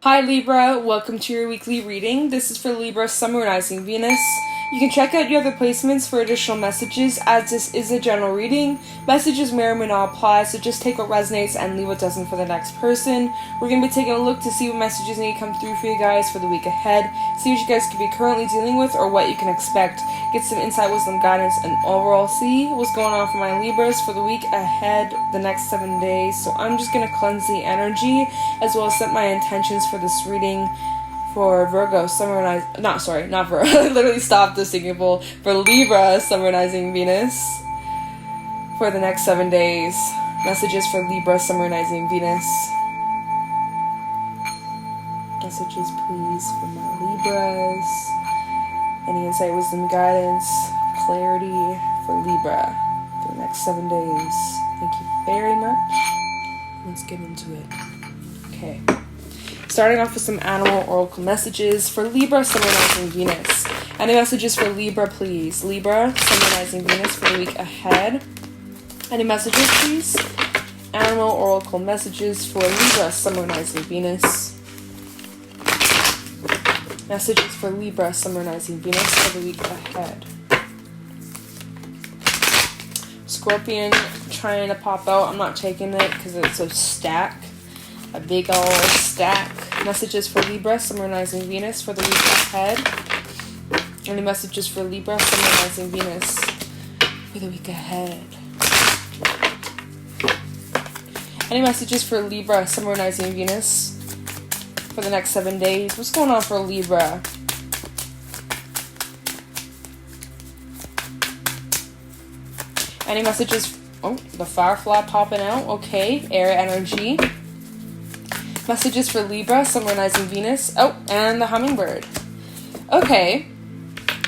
Hi Libra, welcome to your weekly reading. This is for Libra, Sun, Moon, Rising, Venus. You can check out your other placements for additional messages, as this is a general reading. Messages may or may not apply, so just take what resonates and leave what doesn't for the next person. We're going to be taking a look to see what messages need to come through for you guys for the week ahead, see what you guys could be currently dealing with or what you can expect, get some insight, wisdom, guidance, and overall see what's going on for my Libras for the week ahead, the next 7 days. So I'm just going to cleanse the energy as well as set my intentions for this reading. For Virgo, not Virgo, I literally stopped the signal. For Libra, summarizing Venus for the next 7 days. Messages for Libra, summarizing Venus. Messages, please, for my Libras. Any insight, wisdom, guidance, clarity for Libra for the next 7 days. Thank you very much. Let's get into it. Okay. Starting off with some animal oracle messages for Libra, summarizing Venus. Any messages for Libra, please? Libra, summarizing Venus for the week ahead. Any messages, please? Animal oracle messages for Libra, summarizing Venus. Messages for Libra, summarizing Venus for the week ahead. Scorpion trying to pop out. I'm not taking it because it's a stack. A big old stack. Messages for Libra, summarizing Venus for the week ahead. Any messages for Libra, summarizing Venus for the week ahead. Any messages for Libra, summarizing Venus for the next 7 days? What's going on for Libra? Any messages? Oh, the firefly popping out. Okay, air energy. Messages for Libra, summarizing Venus. Oh, and the hummingbird. Okay.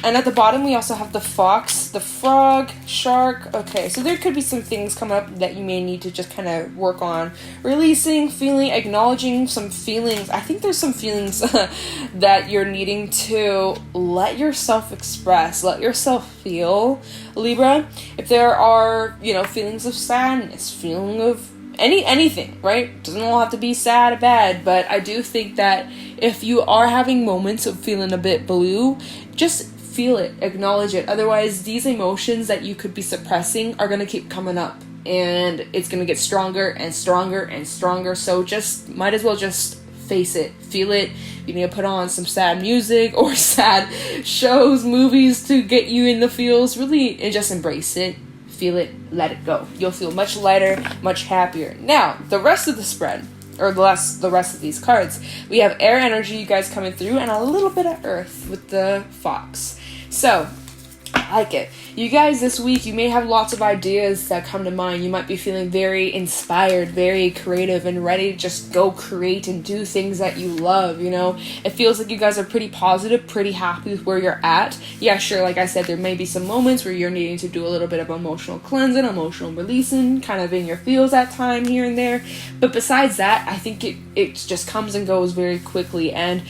And at the bottom, we also have the fox, the frog, shark. Okay, so there could be some things coming up that you may need to just kind of work on. Releasing, feeling, acknowledging some feelings. I think there's some feelings that you're needing to let yourself express, let yourself feel, Libra. If there are, feelings of sadness, feeling of anything, right? Doesn't all have to be sad or bad, but I do think that if you are having moments of feeling a bit blue, just feel it, acknowledge it. Otherwise, these emotions that you could be suppressing are going to keep coming up, and it's going to get stronger and stronger and stronger. So just might as well just face it, feel it. You need to put on some sad music or sad shows, movies to get you in the feels, really, and just embrace it. Feel it, let it go. You'll feel much lighter, much happier. Now, the rest of the spread, or the rest of these cards, we have air energy, you guys coming through, and a little bit of earth with the fox. So, I like it. You guys, this week, you may have lots of ideas that come to mind. You might be feeling very inspired, very creative, and ready to just go create and do things that you love, It feels like you guys are pretty positive, pretty happy with where you're at. Yeah, sure, like I said, there may be some moments where you're needing to do a little bit of emotional cleansing, emotional releasing, kind of in your feels at time here and there. But besides that, I think it just comes and goes very quickly, and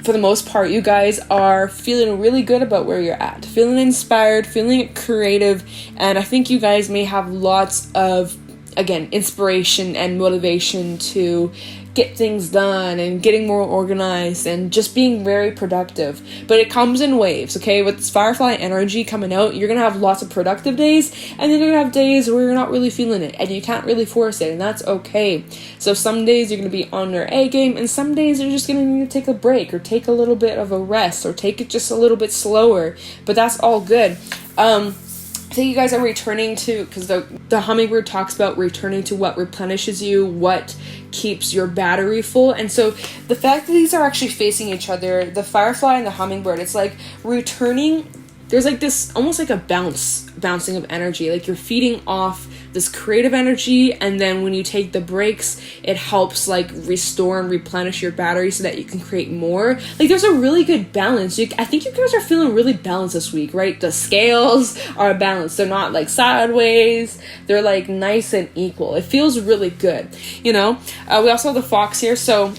for the most part, you guys are feeling really good about where you're at, feeling inspired, feeling creative, and I think you guys may have lots of, again, inspiration and motivation to get things done and getting more organized and just being very productive. But it comes in waves, okay? With this firefly energy coming out, you're going to have lots of productive days, and then you're going to have days where you're not really feeling it, and you can't really force it, and that's okay. So some days you're going to be on your A game, and some days you're just going to need to take a break, or take a little bit of a rest, or take it just a little bit slower, but that's all good. I think you guys are returning to, because the hummingbird talks about returning to what replenishes you, what keeps your battery full. And so the fact that these are actually facing each other, the firefly and the hummingbird, it's like returning. There's like this, almost like a bouncing of energy. Like you're feeding off this creative energy, and then when you take the breaks, it helps like restore and replenish your battery so that you can create more. Like there's a really good balance. I think you guys are feeling really balanced this week, right? The scales are balanced. They're not like sideways. They're like nice and equal. It feels really good, We also have the fox here, so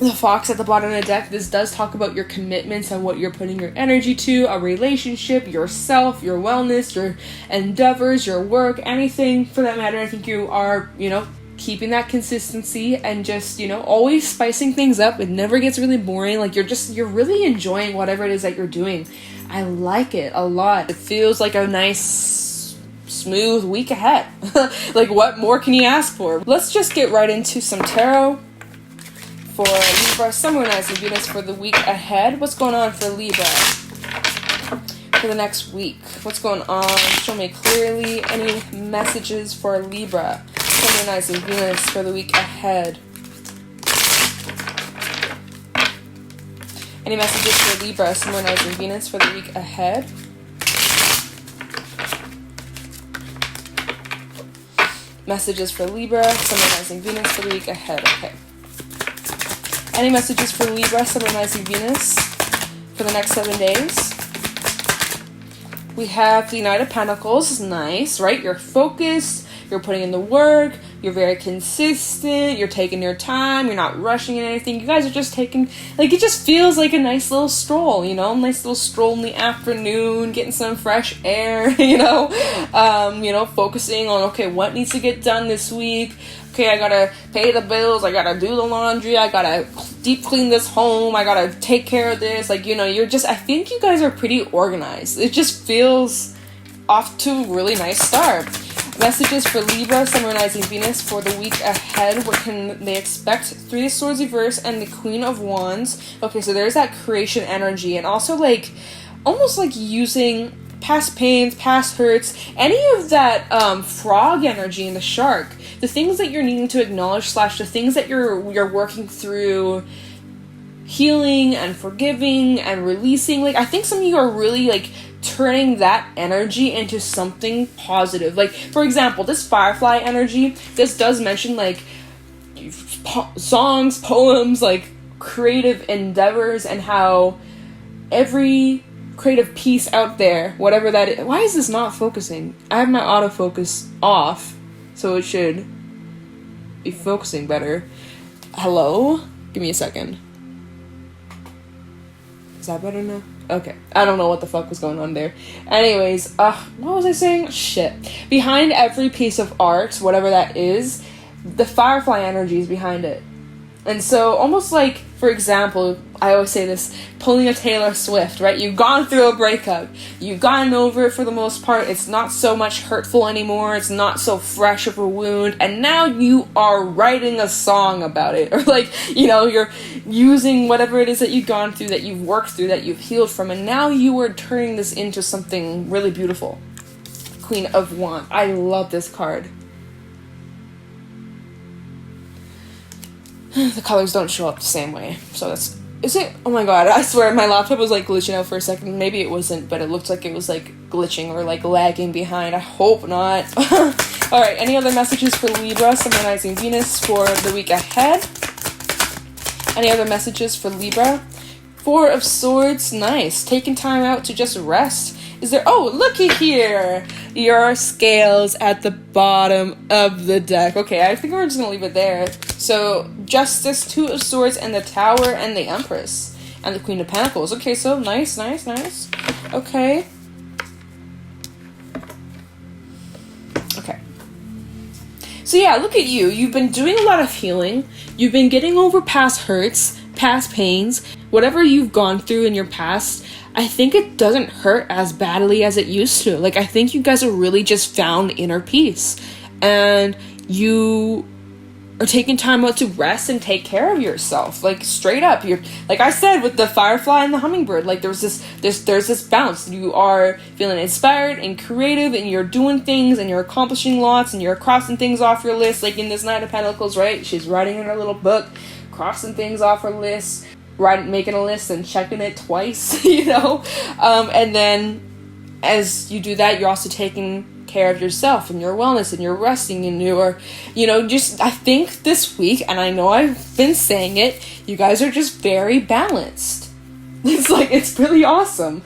the fox at the bottom of the deck, this does talk about your commitments and what you're putting your energy to, a relationship, yourself, your wellness, your endeavors, your work, anything for that matter. I think you are, keeping that consistency and just, you know, always spicing things up. It never gets really boring. Like, you're really enjoying whatever it is that you're doing. I like it a lot. It feels like a nice, smooth week ahead. Like, what more can you ask for? Let's just get right into some tarot for Libra, Sun, Moon, Rising, Venus for the week ahead. What's going on for Libra for the next week? What's going on? Show me clearly any messages for Libra, Sun, Moon, Rising, Venus for the week ahead. Any messages for Libra, Sun, Moon, Rising, Venus for the week ahead? Messages for Libra, Sun, Moon, Rising, Venus for the week ahead. Okay. Any messages for Libra, Sun, Moon, Rising, Venus for the next 7 days? We have the Knight of Pentacles. Nice, right? You're focused. You're putting in the work. You're very consistent. You're taking your time. You're not rushing in anything. You guys are just taking, like, it just feels like a nice little stroll, you know? Nice little stroll in the afternoon, getting some fresh air, you know? Focusing on, okay, what needs to get done this week? Okay, I gotta pay the bills, I gotta do the laundry, I gotta deep clean this home, I gotta take care of this. Like, you know, I think you guys are pretty organized. It just feels off to a really nice start. Messages for Libra, Sun, Moon, Rising, Venus for the week ahead. What can they expect? Three of Swords reverse and the Queen of Wands. Okay, so there's that creation energy, and also, like, almost like using past pains, past hurts, any of that frog energy in the shark, the things that you're needing to acknowledge / the things that you're working through, healing and forgiving and releasing. Like, I think some of you are really, like, turning that energy into something positive. Like, for example, this firefly energy, this does mention, like, songs, poems, like, creative endeavors, and how every creative piece out there, whatever that is. Why is this not focusing? I have my autofocus off, so it should be focusing better. Hello? Give me a second. Is that better now? Okay. I don't know what the fuck was going on there. Anyways, what was I saying? Shit. Behind every piece of art, whatever that is, the firefly energy is behind it. And so, almost like, for example, I always say this, pulling a Taylor Swift, right? You've gone through a breakup. You've gotten over it for the most part. It's not so much hurtful anymore. It's not so fresh of a wound. And now you are writing a song about it. Or, like, you know, you're using whatever it is that you've gone through, that you've worked through, that you've healed from. And now you are turning this into something really beautiful. Queen of Wands. I love this card. The colors don't show up the same way, so that's... Is it? Oh my god, I swear my laptop was, like, glitching out for a second. Maybe it wasn't, but it looked like it was, like, glitching or, like, lagging behind. I hope not. Alright, any other messages for Libra, Sun, Moon, Rising, Venus for the week ahead? Any other messages for Libra? Four of Swords, nice. Taking time out to just rest. Is there... Oh, looky here! Your scales at the bottom of the deck. Okay, I think we're just gonna leave it there. So, Justice, Two of Swords, and the Tower, and the Empress. And the Queen of Pentacles. Okay, so nice. Okay. Okay. So yeah, look at you. You've been doing a lot of healing. You've been getting over past hurts, past pains, whatever you've gone through in your past. I think it doesn't hurt as badly as it used to. Like, I think you guys are really just found inner peace. And you are taking time out to rest and take care of yourself. Like, straight up. You're, like I said, with the firefly and the hummingbird, like, there's this bounce. You are feeling inspired and creative, and you're doing things, and you're accomplishing lots, and you're crossing things off your list. Like in this Knight of Pentacles, right? She's writing in her little book, crossing things off her list, making a list and checking it twice, you know? And then as you do that, you're also taking care of yourself and your wellness, and you're resting, and you're, you know, just, I think this week, and I know I've been saying it, you guys are just very balanced. It's like, it's really awesome.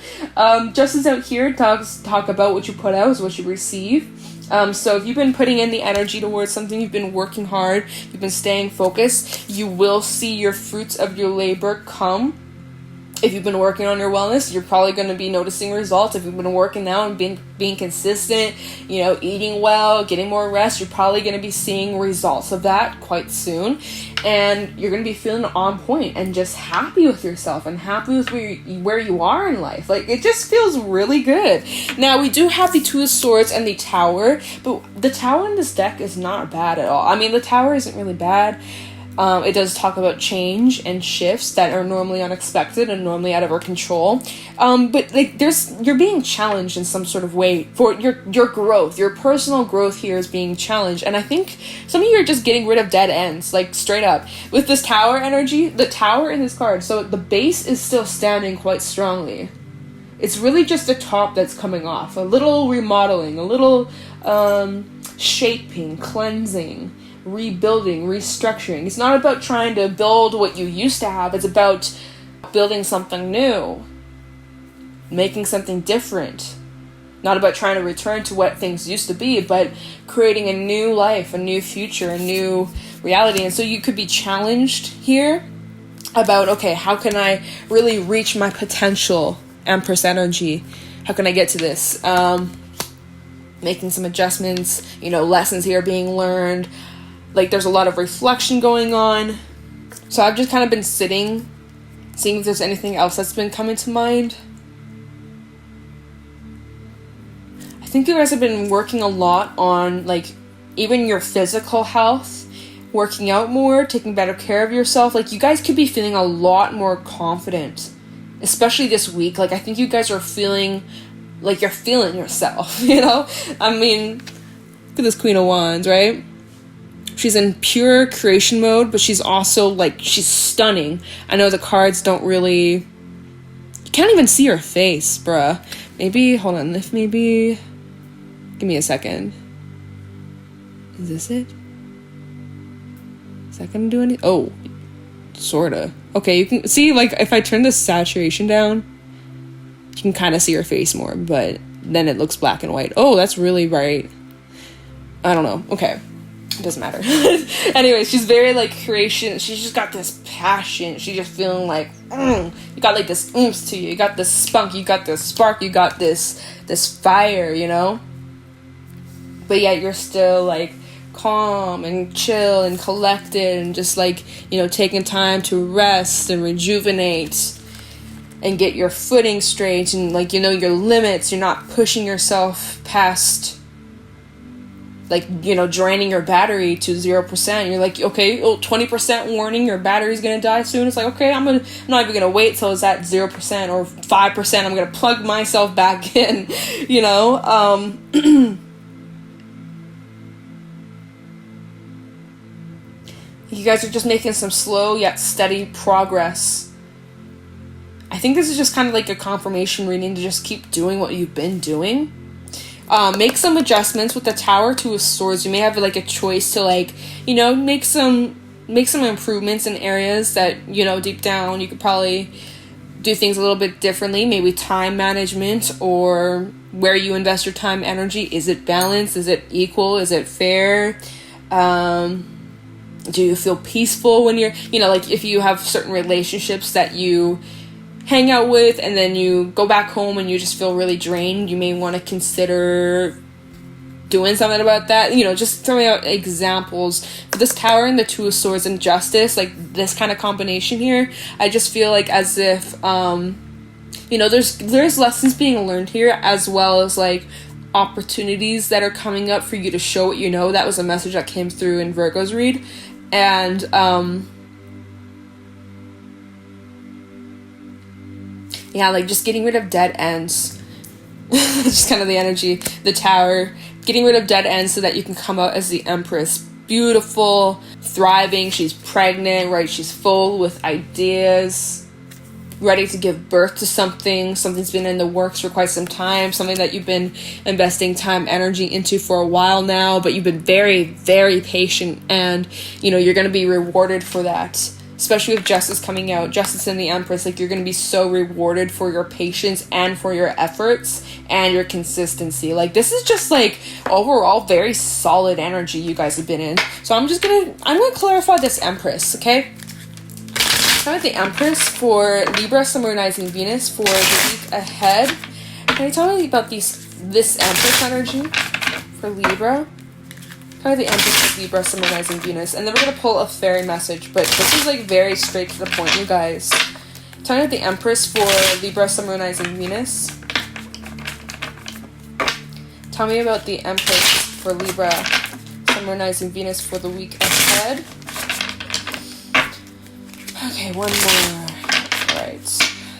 Justice out here talk about what you put out is what you receive. So if you've been putting in the energy towards something, you've been working hard, you've been staying focused, you will see your fruits of your labor come. If you've been working on your wellness, you're probably going to be noticing results. If you've been working out and being consistent, you know, eating well, getting more rest, you're probably going to be seeing results of that quite soon. And you're going to be feeling on point and just happy with yourself and happy with where you are in life. Like, it just feels really good. Now, we do have the Two of Swords and the Tower, but the Tower in this deck is not bad at all. I mean, the Tower isn't really bad. It does talk about change and shifts that are normally unexpected and normally out of our control. But like, you're being challenged in some sort of way for your growth. Your personal growth here is being challenged. And I think some of you are just getting rid of dead ends, like straight up. With this Tower energy, the Tower in this card, so the base is still standing quite strongly. It's really just the top that's coming off. A little remodeling, a little shaping, cleansing, rebuilding, restructuring. It's not about trying to build what you used to have. It's about building something new, making something different. Not about trying to return to what things used to be, but creating a new life, a new future, a new reality. And so you could be challenged here about, okay, how can I really reach my potential, Empress energy? How can I get to this? Making some adjustments, you know, lessons here being learned. Like, there's a lot of reflection going on. So I've just kind of been sitting, seeing if there's anything else that's been coming to mind. I think you guys have been working a lot on, like, even your physical health, working out more, taking better care of yourself. Like, you guys could be feeling a lot more confident, especially this week. Like, I think you guys are feeling like you're feeling yourself, you know? I mean, look at this Queen of Wands, right? She's in pure creation mode, but she's also, like, she's stunning. I know the cards don't really... You can't even see her face, bruh. Maybe, hold on, if maybe... Give me a second. Is this it? Is that gonna do anything? Oh, sorta. Okay, you can see, like, if I turn the saturation down, you can kind of see her face more, but then it looks black and white. Oh, that's really bright. I don't know. Okay. It doesn't matter. Anyway, she's very, like, creation. She's just got this passion. She's just feeling like, you got, like, this oomph to you. You got this spunk. You got this spark. You got this fire, you know? But yet you're still, like, calm and chill and collected and just, like, you know, taking time to rest and rejuvenate and get your footing straight and, like, you know, your limits. You're not pushing yourself past, like, you know, draining your battery to 0%. You're like, okay, 20% warning, your battery's gonna die soon. It's like, okay, I'm not even gonna wait till it's at 0% or 5%. I'm gonna plug myself back in, you know? You guys are just making some slow yet steady progress. I think this is just kind of like a confirmation reading to just keep doing what you've been doing. Make some adjustments with the Tower, Two of Swords. You may have, like, a choice to, like, you know, make some improvements in areas that, you know, deep down you could probably do things a little bit differently. Maybe time management, or where you invest your time, energy. Is it balanced? Is it equal? Is it fair? Do you feel peaceful when you're, you know, like, if you have certain relationships that you hang out with and then you go back home and you just feel really drained, you may want to consider doing something about that. You know, just throwing out examples. But this Tower and the Two of Swords and Justice, like, this kind of combination here, I just feel like as if, you know, there's lessons being learned here, as well as, like, opportunities that are coming up for you to show what you know. That was a message that came through in Virgo's read. And, yeah, like, just getting rid of dead ends. Just kind of the energy. The Tower. Getting rid of dead ends so that you can come out as the Empress. Beautiful. Thriving. She's pregnant, right? She's full with ideas. Ready to give birth to something. Something's been in the works for quite some time. Something that you've been investing time, energy into for a while now. But you've been very, very patient. And, you know, you're going to be rewarded for that. Especially with Justice coming out, Justice and the Empress, like, you're going to be so rewarded for your patience and for your efforts and your consistency. Like, this is just, like, overall very solid energy you guys have been in. So I'm going to clarify this Empress, okay? Talking about the Empress for Libra, Sun, Moon, Rising, Venus for the week ahead. Can you tell me about this Empress energy for Libra? Talking about the Empress for Libra, Sun, Moon, Rising, Venus. And then we're going to pull a fairy message, but this is like very straight to the point, you guys. Talking about the Empress for Libra, Sun, Moon, Rising, Venus. Tell me about the Empress for Libra, Sun, Moon, Rising, Venus for the week ahead. Okay, one more. Alright.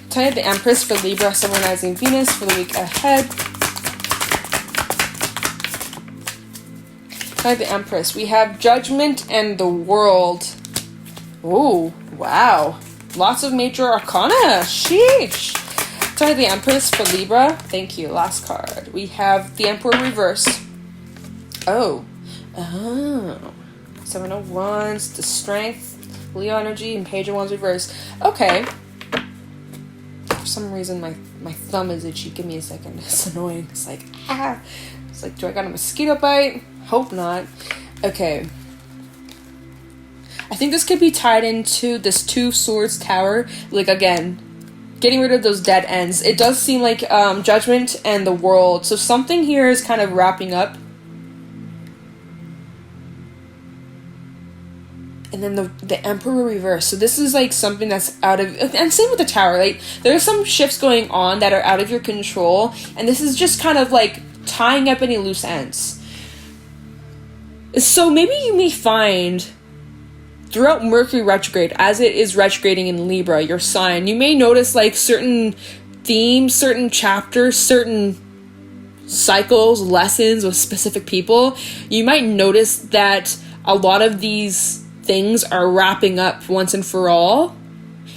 Tell me about the Empress for Libra, Sun, Moon, Rising, Venus for the week ahead. Tell me the Empress. We have Judgment and the World. Oh, wow. Lots of major arcana. Sheesh. Tell me the Empress for Libra. Thank you. Last card. We have the Emperor reverse. Oh. Seven of Wands, the Strength, Leo energy, and Page of Wands reverse. Okay. For some reason, my thumb is itchy. Give me a second. It's annoying. It's like, ah. It's like, do I got a mosquito bite? Hope not. Okay. I think this could be tied into this Two Swords Tower. Like, again, getting rid of those dead ends. It does seem like Judgment and the World. So something here is kind of wrapping up. And then the Emperor reverse. So this is like something that's out of... And same with the Tower. Like, there are some shifts going on that are out of your control. And this is just kind of like tying up any loose ends. So maybe you may find... Throughout Mercury retrograde, as it is retrograding in Libra, your sign, you may notice like certain themes, certain chapters, certain cycles, lessons with specific people. You might notice that a lot of these things are wrapping up once and for all,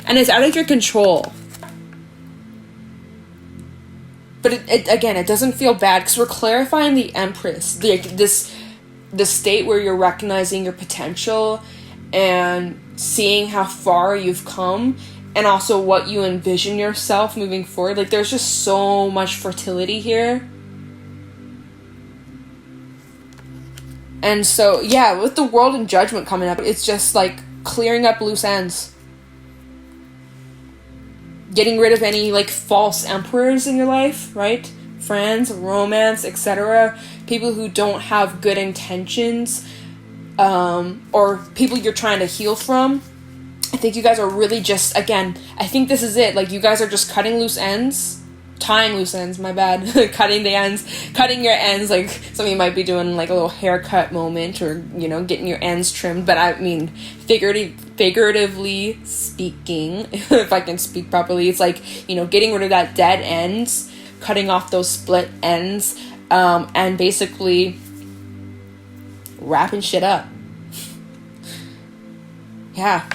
and it's out of your control. But it doesn't feel bad because we're clarifying the Empress, the state where you're recognizing your potential and seeing how far you've come, and also what you envision yourself moving forward. Like, there's just so much fertility here. And so, yeah, with the World and Judgment coming up, it's just like clearing up loose ends. Getting rid of any like false emperors in your life, right? Friends, romance, etc. People who don't have good intentions. Or people you're trying to heal from. I think you guys are really just, again, I think this is it. Like, you guys are just cutting loose ends. Tying loose ends, my bad. Cutting your ends, like, some of you might be doing, like, a little haircut moment, or, you know, getting your ends trimmed. But, I mean, figuratively speaking, if I can speak properly, it's like, you know, getting rid of that dead ends, cutting off those split ends, and basically wrapping shit up. Yeah.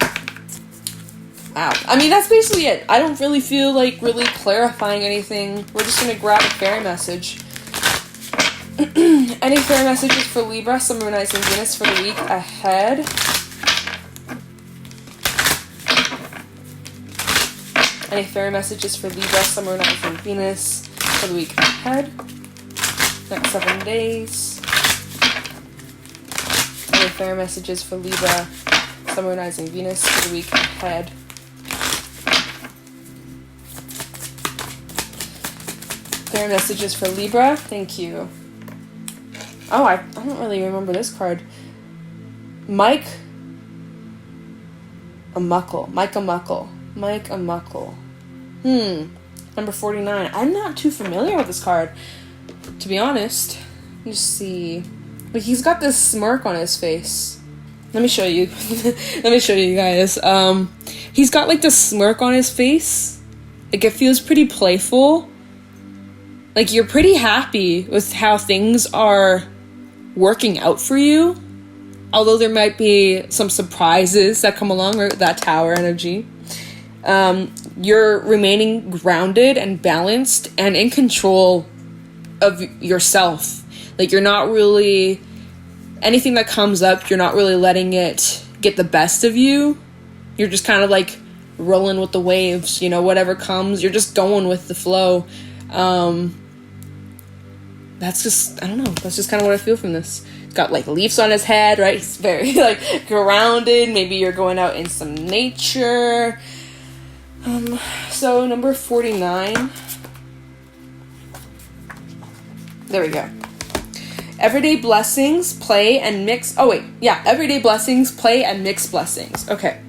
Wow. I mean, that's basically it. I don't really feel like really clarifying anything. We're just gonna grab a fairy message. Any fairy messages for Libra, Sun, Moon, Rising, Venus for the week ahead? Any fairy messages for Libra, Sun, Moon, Rising, Venus for the week ahead? Next 7 days. Any fairy messages for Libra, Sun, Moon, Rising, Venus for the week ahead? Fairy messages for Libra. Thank you. Oh, I don't really remember this card. Mike a Muckle. Number 49. I'm not too familiar with this card, to be honest. Let me just see. But he's got this smirk on his face. Let me show you. Let me show you guys. He's got like this smirk on his face. Like, it feels pretty playful. Like, you're pretty happy with how things are working out for you. Although there might be some surprises that come along with that Tower energy. You're remaining grounded and balanced and in control of yourself. Like, you're not really... Anything that comes up, you're not really letting it get the best of you. You're just kind of like rolling with the waves, you know, whatever comes, you're just going with the flow. That's just, I don't know, that's just kind of what I feel from this. got like leaves on his head, right? He's very like grounded. Maybe you're going out in some nature. So number 49. There we go. Everyday blessings, play and mix. Oh wait, yeah. Everyday blessings, play and mix blessings. Okay.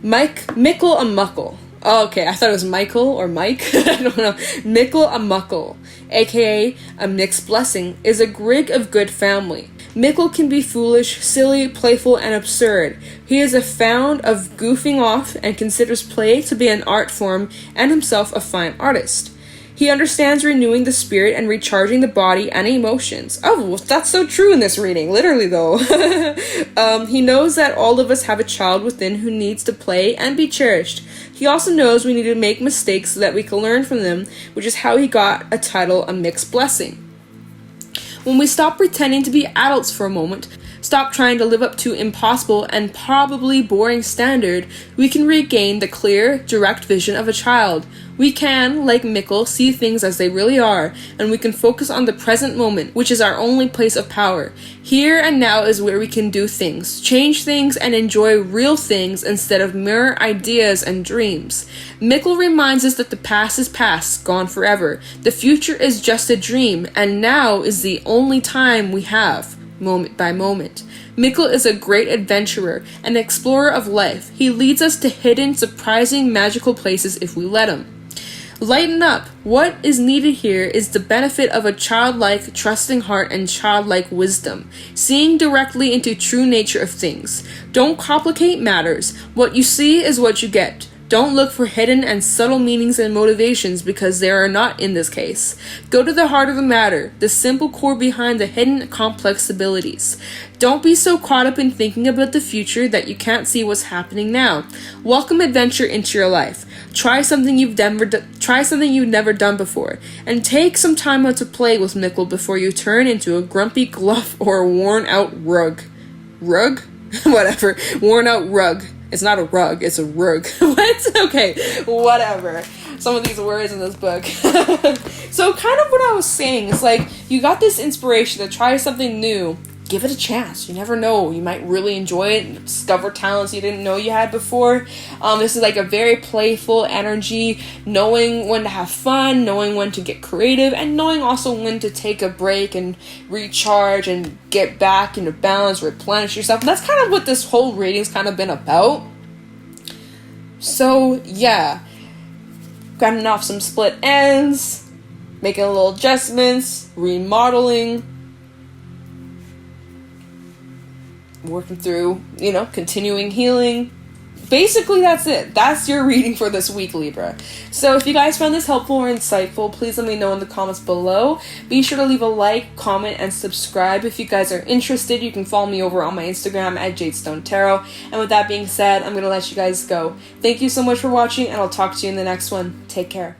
Mickle a muckle. Oh, okay, I thought it was Michael or Mike. I don't know. Mickle a muckle, aka a mixed blessing, is a grig of good family. Mickle can be foolish, silly, playful, and absurd. He is a fond of goofing off and considers play to be an art form and himself a fine artist. He understands renewing the spirit and recharging the body and emotions. Oh, that's so true in this reading, literally though. He knows that all of us have a child within who needs to play and be cherished. He also knows we need to make mistakes so that we can learn from them, which is how he got a title, a mixed blessing. When we stop pretending to be adults for a moment, stop trying to live up to impossible and probably boring standard, we can regain the clear, direct vision of a child. We can, like Mickle, see things as they really are, and we can focus on the present moment, which is our only place of power. Here and now is where we can do things, change things, and enjoy real things instead of mere ideas and dreams. Mickle reminds us that the past is past, gone forever. The future is just a dream, and now is the only time we have, moment by moment. Mickle is a great adventurer, an explorer of life. He leads us to hidden, surprising, magical places if we let him. Lighten up. What is needed here is the benefit of a childlike, trusting heart and childlike wisdom, seeing directly into true nature of things. Don't complicate matters. What you see is what you get. Don't look for hidden and subtle meanings and motivations because there are not in this case. Go to the heart of the matter, the simple core behind the hidden complex abilities. Don't be so caught up in thinking about the future that you can't see what's happening now. Welcome adventure into your life. Try something you've never done before, and take some time out to play with Mickle before you turn into a grumpy glove or a worn-out rug. Rug? Whatever. Worn-out rug. It's not a rug, it's a rug. What? Okay, whatever. Some of these words in this book. So kind of what I was saying is like, you got this inspiration to try something new. Give it a chance. You never know. You might really enjoy it and discover talents you didn't know you had before. This is like a very playful energy, knowing when to have fun, knowing when to get creative, and knowing also when to take a break and recharge and get back into balance, replenish yourself. That's kind of what this whole reading's kind of been about. So, yeah. Cutting off some split ends, making little adjustments, remodeling, working through, continuing healing. Basically, that's it. That's your reading for this week, Libra. So if you guys found this helpful or insightful, please let me know in the comments below. Be sure to leave a like, comment, and subscribe. If you guys are interested, you can follow me over on my Instagram at JadeStoneTarot. And with that being said, I'm going to let you guys go. Thank you so much for watching, and I'll talk to you in the next one. Take care.